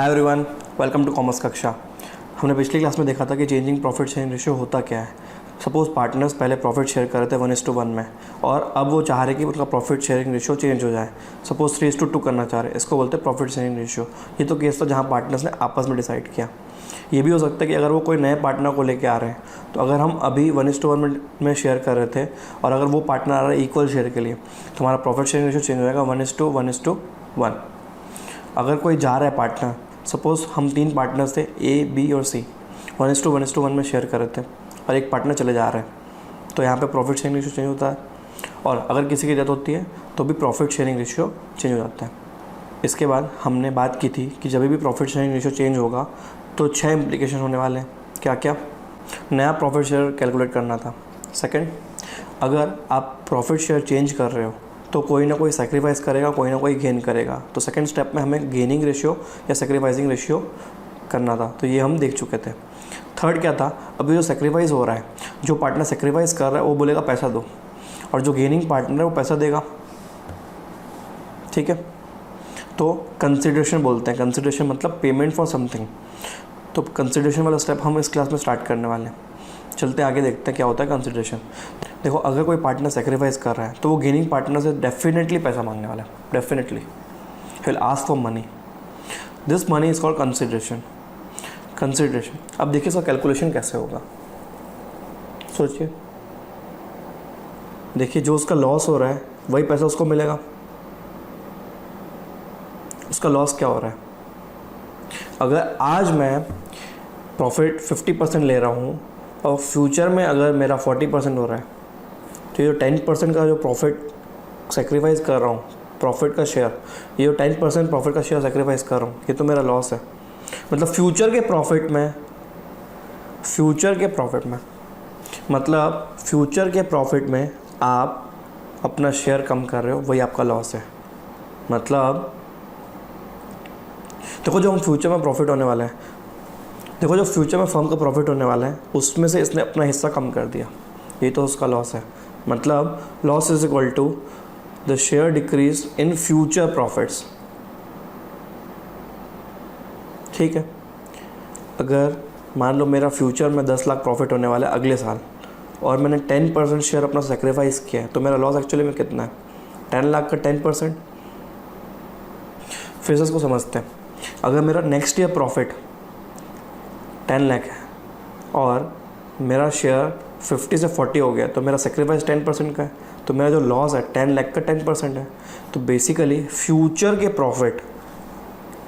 Hi everyone, welcome to commerce कक्षा। हमने पिछली क्लास में देखा था कि चेंजिंग प्रॉफिट शेयरिंग रेशियो होता क्या है। सपोज पार्टनर्स पहले प्रॉफिट शेयर कर रहे थे 1:1 में, और अब वो चाह रहे कि उनका प्रॉफिट शेयरिंग रेशियो चेंज हो जाए। सपोज 3:2 करना चाह रहे हैं, इसको बोलते हैं प्रॉफिट शेयरिंग रेशियो। ये तो केस था जहाँ पार्टनर्स ने आपस में डिसाइड किया। ये भी हो सकता है कि अगर वो कोई नए पार्टनर को लेके आ रहे हैं, तो अगर हम अभी 1:1 में शेयर कर रहे थे और अगर वो पार्टनर आ रहा है इक्वल शेयर के लिए, तो हमारा प्रॉफिट शेयरिंग रेशियो चेंज हो जाएगा 1:1:1। अगर कोई जा रहा है पार्टनर, सपोज़ हम 3 पार्टनर्स थे ए, बी और सी, 1:1 में शेयर कर रहे थे और एक पार्टनर चले जा रहे हैं, तो यहाँ पे प्रॉफिट शेयरिंग रेशियो चेंज होता है। और अगर किसी की डेथ होती है तो भी प्रॉफिट शेयरिंग रेशियो चेंज हो जाता है। इसके बाद हमने बात की थी कि जब भी प्रॉफिट शेयरिंग रेशियो चेंज होगा तो 6 इम्प्लीकेशन होने वाले हैं। क्या क्या? नया प्रॉफिट शेयर कैलकुलेट करना था। सेकंड, अगर आप प्रॉफिट शेयर चेंज कर रहे हो तो कोई ना कोई सेक्रीफाइस करेगा, कोई ना कोई गेन करेगा। तो सेकंड स्टेप में हमें गेनिंग रेशियो या सेक्रीफाइसिंग रेशियो करना था, तो ये हम देख चुके थे। थर्ड क्या था? अभी जो सेक्रीफाइस हो रहा है, जो पार्टनर सेक्रीफाइस कर रहा है वो बोलेगा पैसा दो, और जो गेनिंग पार्टनर है वो पैसा देगा। ठीक है, तो कंसिडरेशन बोलते हैं। कंसिडरेशन मतलब पेमेंट फॉर समथिंग। तो कंसिडरेशन वाला स्टेप हम इस क्लास में स्टार्ट करने वाले हैं। चलते आगे देखते हैं क्या होता है कंसिडरेशन। देखो, अगर कोई पार्टनर सेक्रीफाइस कर रहा है तो वो गेनिंग पार्टनर से डेफिनेटली पैसा मांगने वाला है। Definitely he will ask for money. This money is called consideration. Consideration. अब देखिए इसका कैलकुलेशन कैसे होगा, सोचिए। देखिए, जो उसका लॉस हो रहा है वही पैसा उसको मिलेगा। उसका लॉस क्या हो रहा है? अगर आज मैं प्रॉफिट 50% ले रहा हूँ और फ्यूचर में अगर मेरा 40% हो रहा है, तो ये 10% का जो प्रॉफिट सेक्रीफाइस कर रहा हूँ, प्रॉफिट का शेयर, ये जो 10% प्रॉफिट का शेयर सेक्रीफाइस कर रहा हूँ, ये तो मेरा लॉस है। मतलब फ्यूचर के प्रॉफिट में आप अपना शेयर कम कर रहे हो, वही आपका लॉस है। मतलब देखो, जो फ्यूचर में फर्म का प्रॉफिट होने वाला है, उसमें से इसने अपना हिस्सा कम कर दिया, ये तो उसका लॉस है। मतलब loss is equal to the share decrease in future profits. ठीक है, अगर मान लो मेरा फ्यूचर में 10 लाख प्रॉफिट होने वाला है अगले साल, और मैंने 10% शेयर अपना सेक्रीफाइस किया है, तो मेरा लॉस एक्चुअली में कितना है? 10 लाख का 10%। फिर से इसको समझते हैं। अगर मेरा नेक्स्ट ईयर प्रॉफिट 10 लाख है और मेरा शेयर 50 से 40 हो गया, तो मेरा सेक्रीफाइस 10% का है, तो मेरा जो लॉस है 10 लाख का 10% है। तो बेसिकली फ्यूचर के profit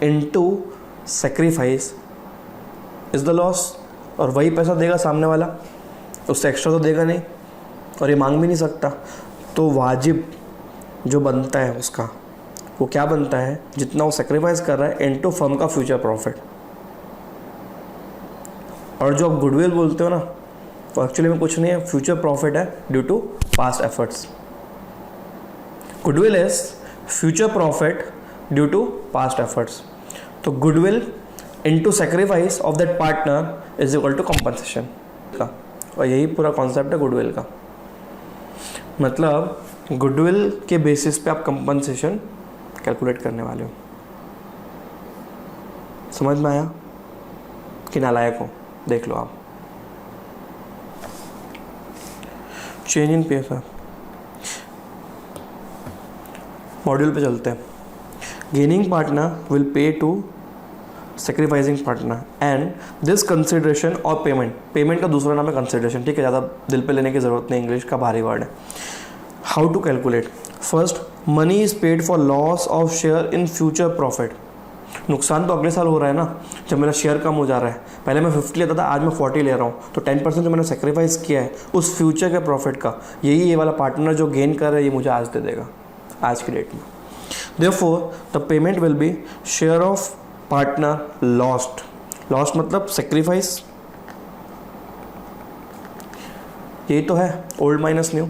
into sacrifice is the loss. और वही पैसा देगा सामने वाला, उससे एक्स्ट्रा तो देगा नहीं, और ये मांग भी नहीं सकता। तो वाजिब जो बनता है उसका, वो क्या बनता है? जितना वो सेक्रीफाइस कर रहा है इनटू फर्म का फ्यूचर प्रॉफिट। और जो आप गुडविल बोलते हो ना, तो एक्चुअली में कुछ नहीं है, फ्यूचर प्रॉफिट है due to past efforts. Goodwill is future profit due to past efforts. तो goodwill into sacrifice of that partner is equal to compensation का, और यही पूरा कॉन्सेप्ट है गुडविल का। मतलब गुडविल के बेसिस पे आप कंपनसेशन कैलकुलेट करने वाले हो। समझ में आया कि नालायक हो? देख लो आप। चेंज इन पैसा मॉड्यूल पे चलते हैं। Gaining partner will pay to sacrificing partner and this consideration और पेमेंट का दूसरा नाम है कंसिडरेशन। ठीक है, ज़्यादा दिल पे लेने की ज़रूरत नहीं, इंग्लिश का भारी वर्ड है। How to calculate? First, money is paid for loss of share in future profit. नुकसान तो अगले साल हो रहा है ना, जब मेरा शेयर कम हो जा रहा है। पहले मैं 50 लेता था, आज मैं 40 ले रहा हूँ, तो 10% जो मैंने सेक्रीफाइस किया है उस फ्यूचर के प्रॉफिट का, यही ये वाला पार्टनर जो गेन कर रहा है, ये मुझे आज दे देगा, आज की डेट में। Therefore the payment will be share of partner lost मतलब सेक्रीफाइस। यही तो है old minus new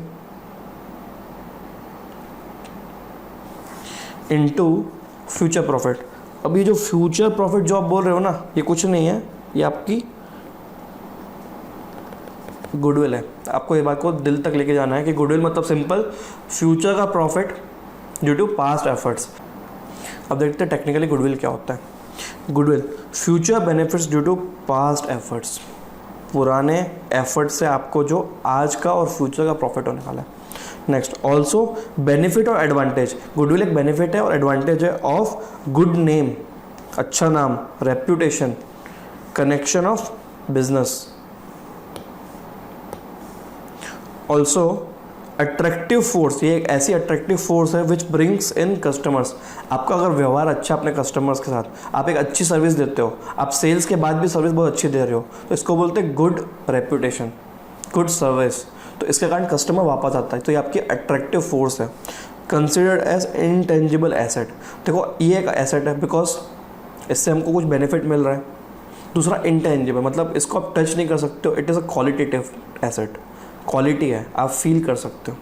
into future profit. अब ये जो फ्यूचर प्रॉफिट जो आप बोल रहे हो ना, ये कुछ नहीं है, ये आपकी गुडविल है। आपको ये बात को दिल तक लेके जाना है कि गुडविल मतलब सिंपल फ्यूचर का profit due to past efforts. अब देखते हैं टेक्निकली गुडविल क्या होता है। Goodwill future benefits due to past efforts, पुराने एफर्ट से आपको जो आज का और फ्यूचर का प्रॉफिट होने वाला है। नेक्स्ट ऑल्सो बेनिफिट और एडवांटेज, गुडविल एक बेनिफिट है और एडवांटेज है ऑफ गुड नेम, अच्छा नाम, reputation, connection of business. Also attractive force, ये एक ऐसी अट्रैक्टिव फोर्स है विच ब्रिंग्स इन कस्टमर्स। आपका अगर व्यवहार अच्छा अपने कस्टमर्स के साथ, आप एक अच्छी सर्विस देते हो, आप सेल्स के बाद भी सर्विस बहुत अच्छी दे रहे हो, तो इसको बोलते हैं गुड रेप्यूटेशन, गुड सर्विस। तो इसके कारण कस्टमर वापस आता है, तो ये आपकी अट्रैक्टिव फोर्स है। कंसिडर्ड एज इनटेंजिबल एसेट, देखो ये एक एसेट है बिकॉज इससे हमको कुछ बेनिफिट मिल रहा है। दूसरा इंटेंजिबल, मतलब इसको आप टच नहीं कर सकते हो, it is a qualitative asset, quality है, आप फील कर सकते हो।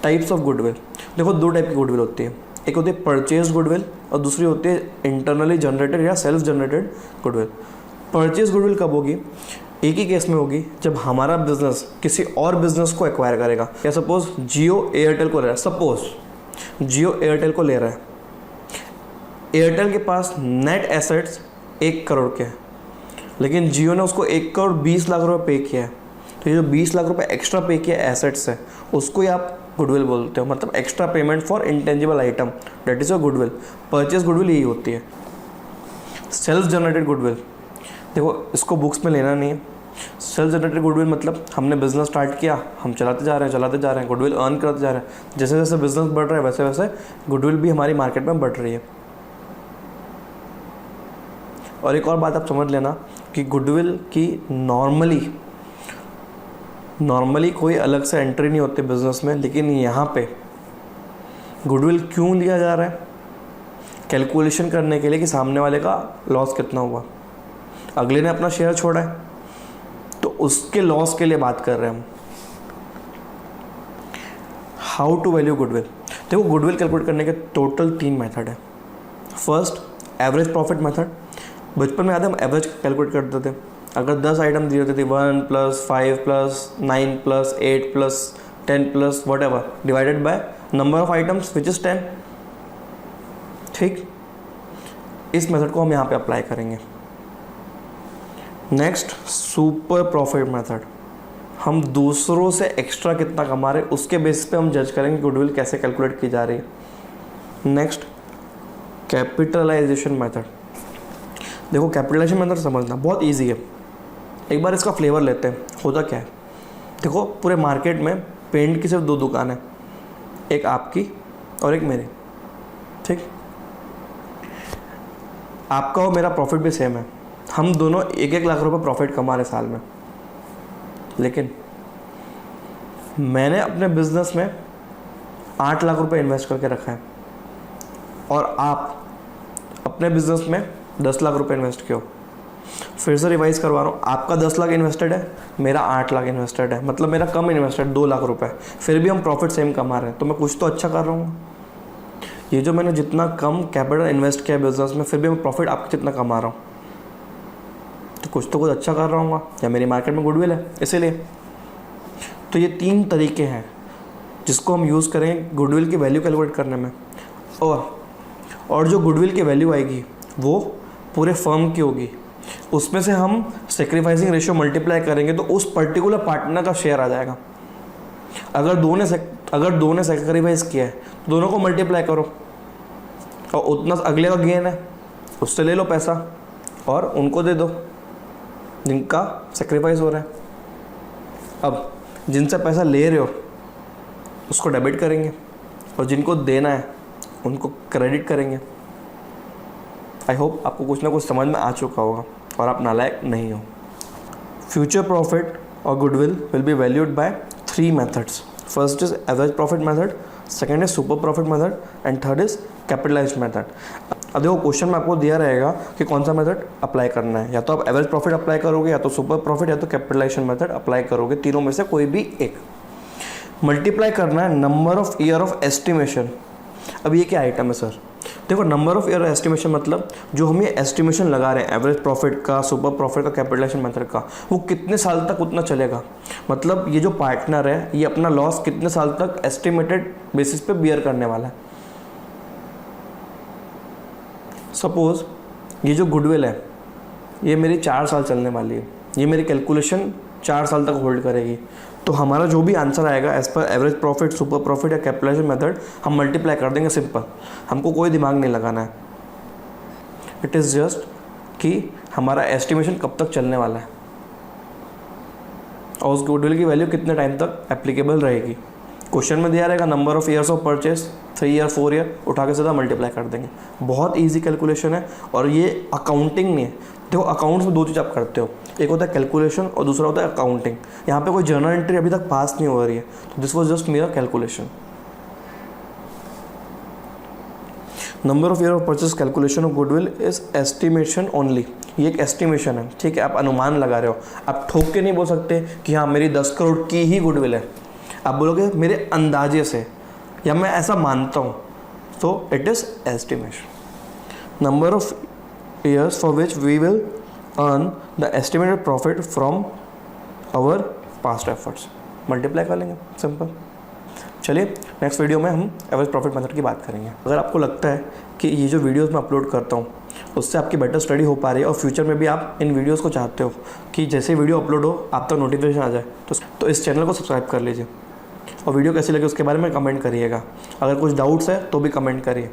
टाइप्स ऑफ गुडविल, देखो दो टाइप की गुडविल होती है, एक होती है परचेज गुडविल और दूसरी होती है इंटरनली जनरेटेड या self generated goodwill. Purchase goodwill कब होगी? एक ही केस में होगी जब हमारा बिजनेस किसी और बिजनेस को एक्वायर करेगा, या सपोज जियो एयरटेल को ले रहा है, सपोज जियो एयरटेल को ले रहा है, एयरटेल के पास नेट एसेट्स 1 करोड़ के हैं, लेकिन जियो ने उसको 1 करोड़ 20 लाख रुपए पे किया है, तो ये जो 20 लाख रुपए एक्स्ट्रा पे किया एसेट्स है उसको ही आप गुडविल बोलते हो, मतलब extra payment for intangible item, that is your goodwill. Purchase goodwill यही होती है। सेल्फ जनरेटेड गुडविल, देखो इसको बुक्स में लेना नहीं है। सेल्फ जनरेटेड गुडविल मतलब हमने बिजनेस स्टार्ट किया, हम चलाते जा रहे हैं, गुडविल अर्न करते जा रहे हैं, जैसे जैसे बिजनेस बढ़ रहा है वैसे वैसे गुडविल भी हमारी मार्केट में बढ़ रही है। और एक और बात आप समझ लेना कि गुडविल की नॉर्मली कोई अलग से एंट्री नहीं होती बिजनेस में, लेकिन यहाँ पे गुडविल क्यों लिया जा रहा है? कैलकुलेशन करने के लिए कि सामने वाले का लॉस कितना हुआ, अगले ने अपना शेयर छोड़ा है तो उसके लॉस के लिए बात कर रहे हैं हम। हाउ टू वैल्यू गुडविल, देखो गुडविल कैलकुलेट करने के टोटल 3 मेथड है। फर्स्ट एवरेज प्रॉफिट मेथड, बचपन में याद है हम एवरेज कैलकुलेट करते थे, अगर 10 आइटम दिए होते थे 1 + 5 + 9 + 8 + 10 + whatever divided by number of items which is 10। ठीक, इस मेथड को हम यहाँ पे अप्लाई करेंगे। नेक्स्ट सुपर प्रॉफिट मेथड, हम दूसरों से एक्स्ट्रा कितना कमा रहे उसके बेसिस पे हम जज करेंगे गुडविल कैसे कैलकुलेट की जा रही है। नेक्स्ट कैपिटलाइजेशन मेथड, देखो कैपिटलाइजेशन मेथड समझना बहुत इजी है, एक बार इसका फ्लेवर लेते हैं। होता क्या है, देखो पूरे मार्केट में पेंट की सिर्फ 2 दुकान है, एक आपकी और एक मेरी। ठीक, आपका और मेरा प्रॉफिट भी सेम है, हम दोनों 1-1 लाख रुपए प्रॉफिट कमा रहे साल में, लेकिन मैंने अपने बिजनेस में 8 लाख रुपए इन्वेस्ट करके रखा है और आप अपने बिजनेस में 10 लाख रुपए इन्वेस्ट किए हो। फिर से रिवाइज करवा रहा हूँ, आपका 10 लाख इन्वेस्टेड है, मेरा 8 लाख इन्वेस्टेड है, मतलब मेरा कम इन्वेस्टेड 2 लाख रुपए, फिर भी हम प्रॉफिट सेम कमा रहे हैं, तो मैं कुछ तो अच्छा कर रहा हूँ। ये जो मैंने जितना कम कैपिटल इन्वेस्ट किया बिजनेस में, फिर भी मैं प्रॉफिट आपके जितना कमा रहा हूँ, तो कुछ अच्छा कर रहा हूँ, या मेरी मार्केट में गुडविल है इसीलिए। तो ये 3 तरीके हैं जिसको हम यूज़ करें गुडविल की वैल्यू कैलकुलेट करने में। और जो गुडविल की वैल्यू आएगी वो पूरे फर्म की होगी, उसमें से हम सेक्रीफाइसिंग रेशियो मल्टीप्लाई करेंगे तो उस पर्टिकुलर पार्टनर का शेयर आ जाएगा। अगर दो ने सेक्रीफाइस किया है तो दोनों को मल्टीप्लाई करो और उतना अगले का गेन है उससे ले लो पैसा और उनको दे दो जिनका सेक्रीफाइस हो रहा है। अब जिनसे पैसा ले रहे हो उसको डेबिट करेंगे और जिनको देना है उनको क्रेडिट करेंगे। आई होप आपको कुछ ना कुछ समझ में आ चुका होगा और आप नालायक नहीं हो। फ्यूचर प्रॉफिट और goodwill will be valued bye 3 methods. First is average profit method, second is super profit method and third is capitalised method. अब देखो क्वेश्चन में आपको दिया रहेगा कि कौन सा मेथड अप्लाई करना है, या तो आप एवरेज प्रॉफिट अप्लाई करोगे, या तो सुपर प्रॉफिट, या तो कैपिटलाइजेशन मेथड अप्लाई करोगे, तीनों में से कोई भी एक। मल्टीप्लाई करना है number of year of estimation. अब ये क्या आइटम है सर? देखो नंबर ऑफ ईयर एस्टिमेशन मतलब जो हम ये एस्टिमेशन लगा रहे हैं एवरेज प्रॉफिट का, सुपर प्रॉफिट का, कैपिटलाइजेशन मेथड का, वो कितने साल तक उतना चलेगा। मतलब ये जो पार्टनर है ये अपना लॉस कितने साल तक एस्टिमेटेड बेसिस पे बियर करने वाला है। सपोज़ ये जो गुडविल है ये मेरी 4 साल चलने वाली है, ये मेरी कैलकुलेशन 4 साल तक होल्ड करेगी। तो हमारा जो भी आंसर आएगा as per average profit, super profit या कैपिटलाइजेशन मेथड हम मल्टीप्लाई कर देंगे, सिंपल। हमको कोई दिमाग नहीं लगाना है। इट इज़ जस्ट कि हमारा एस्टिमेशन कब तक चलने वाला है और उस गुडविल की वैल्यू कितने टाइम तक एप्लीकेबल रहेगी। क्वेश्चन में दिया रहेगा number of years of purchase, 3 year 4 year, उठा के सीधा मल्टीप्लाई कर देंगे। बहुत ईजी कैलकुलेशन है और ये अकाउंटिंग नहीं है। देखो अकाउंट्स में 2 चीज़ आप करते हो, एक होता है कैलकुलेशन और दूसरा होता है अकाउंटिंग। यहाँ पे कोई जर्नल एंट्री अभी तक पास नहीं हो रही है, तो दिस वॉज जस्ट मेरा calculation. Number of year of purchase calculation of goodwill is estimation only. ये एक एस्टिमेशन है, ठीक है। आप अनुमान लगा रहे हो, आप ठोक के नहीं बोल सकते कि हाँ मेरी 10 करोड़ की ही गुडविल है। आप बोलोगे मेरे अंदाजे से या मैं ऐसा मानता हूँ, तो it is estimation. Number of years for which we will earn the estimated profit from our past efforts, multiply कर लेंगे, सिंपल। चलिए नेक्स्ट वीडियो में हम एवरेज प्रॉफिट मेथड की बात करेंगे। अगर आपको लगता है कि ये जो वीडियोस मैं अपलोड करता हूँ उससे आपकी बेटर स्टडी हो पा रही है और फ्यूचर में भी आप इन वीडियोस को चाहते हो कि जैसे वीडियो अपलोड हो आप तक नोटिफिकेशन आ जाए, तो इस चैनल को सब्सक्राइब कर लीजिए और वीडियो कैसी लगी उसके बारे में कमेंट करिएगा। अगर कुछ डाउट्स है तो भी कमेंट करिए